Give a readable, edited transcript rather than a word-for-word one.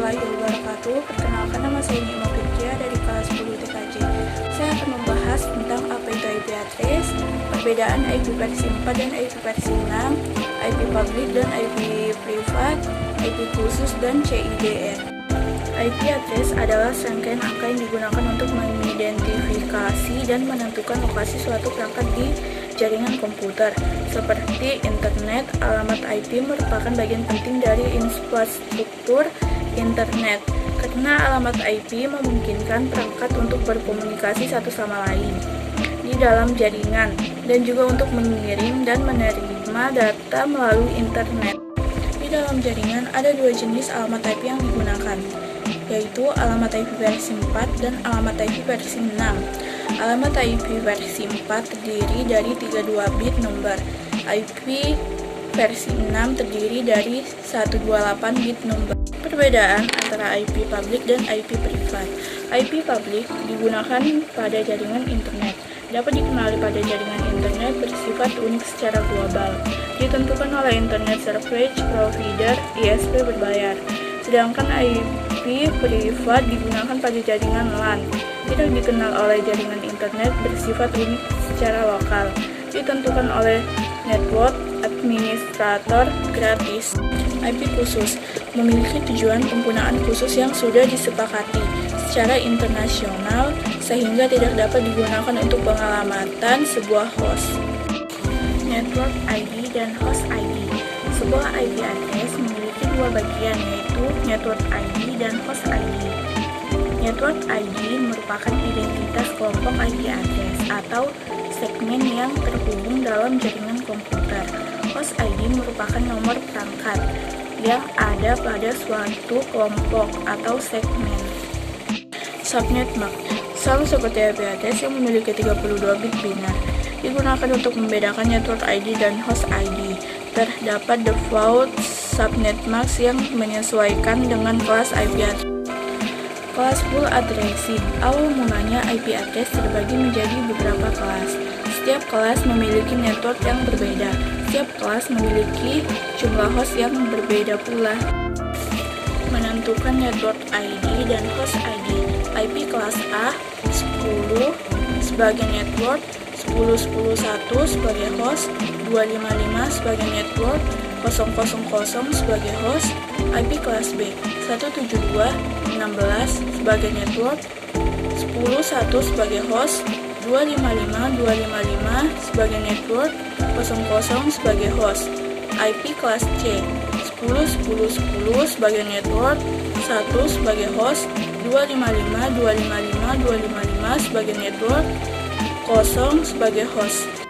warahmatullahi wabarakatuh. Perkenalkan, nama saya Nima Firkia dari kelas 10 TKJ. Saya akan membahas tentang apa itu IP address, perbedaan IP versi 4 dan IP versi 6, IP public dan IP privat, IP khusus dan CIDR. IP address adalah serangkaian angka yang digunakan untuk mengidentifikasi dan menentukan lokasi suatu perangkat di jaringan komputer. Seperti internet, alamat IP merupakan bagian penting dari infrastruktur internet, karena alamat IP memungkinkan perangkat untuk berkomunikasi satu sama lain di dalam jaringan, dan juga untuk mengirim dan menerima data melalui internet. Di dalam jaringan ada dua jenis alamat IP yang digunakan, yaitu alamat IP versi 4 dan alamat IP versi 6. Alamat IP versi 4 terdiri dari 32 bit nomor. IP versi 6 terdiri dari 128 bit nomor. Perbedaan antara IP public dan IP privat. IP public digunakan pada jaringan internet. Dapat dikenali pada jaringan internet bersifat unik secara global. Ditentukan oleh Internet Service Provider (ISP) berbayar. Sedangkan IP privat digunakan pada jaringan LAN. Tidak dikenal oleh jaringan internet, bersifat unik secara lokal. Ditentukan oleh Network Administrator gratis. IP khusus memiliki tujuan penggunaan khusus yang sudah disepakati secara internasional sehingga tidak dapat digunakan untuk pengalamatan sebuah host. Network ID dan host ID. Sebuah IP address memiliki dua bagian, yaitu Network ID dan Host ID. Network ID merupakan identitas kelompok IP address atau segmen yang terhubung dalam jaringan komputer. Host ID merupakan nomor perangkat yang ada pada suatu kelompok atau segmen. Subnet MAC sama seperti IP address yang memiliki 32 bit binar, digunakan untuk membedakan Network ID dan Host ID. Terdapat default subnet MAC yang menyesuaikan dengan kelas IP address. Kelas pool addressing. Awal mulanya IP address terbagi menjadi beberapa kelas. Setiap kelas memiliki network yang berbeda. Setiap kelas memiliki jumlah host yang berbeda pula. Menentukan network ID dan host ID. IP kelas A 10 sebagai network, 10.10.1 sebagai host, 255 sebagai network, 000 sebagai host. IP kelas B 172.16 sebagai network, 10.1 sebagai host, 255 sebagai network, 00 sebagai host. IP kelas C 10.10.10 sebagai network, 1 sebagai host, 255 sebagai network, 0 sebagai host.